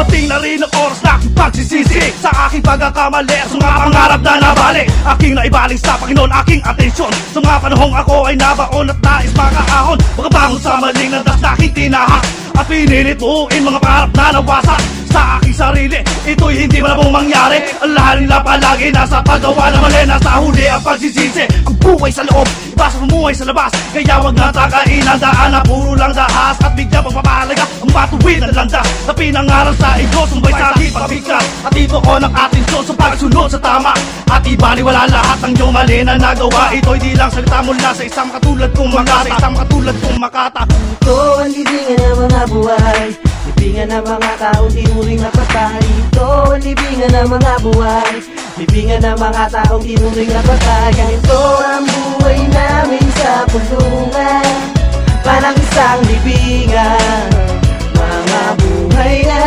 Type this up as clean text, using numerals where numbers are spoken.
Dumating na rin ang oras na aking pagsisisi sa aking pagkakamali at sa mga pangarap na nabali. Aking naibaling sa Panginoon aking atensyon sa mga panahong ako ay nabaon at nais makaahon. Makabangon sa maling landas na aking tinahak at pinilit buuin mga pangarap na nawasak sa aking sarili. Ito'y hindi malabong mangyari. Ang lahat nila palagi nasa paggawa na mali, nasa huli ang pagsisisi. Ang buhay sa loob, iba sa pumuhay sa labas. Kaya wag na takain ang daan na puro lang dahas at bigyan pagpapahalaga ang matuwid na landas na pinangaral sa iyo. Sumbay sa aking pagbigkas at ito ko ng atensyon sa pagsunod sa tama. At ibaliwala lahat ng iyong mali na nagawa. Ito'y di lang salita mula sa isang katulad kong makata. Ito ang libingan ng mga buhay, libingan ng mga taong tinuring na patay. Ito ang libingan ng mga buhay, libingan ng mga taong tinuring na patay. Ganito ang buhay namin sa pulungan, parang isang libingan. Mga buhay na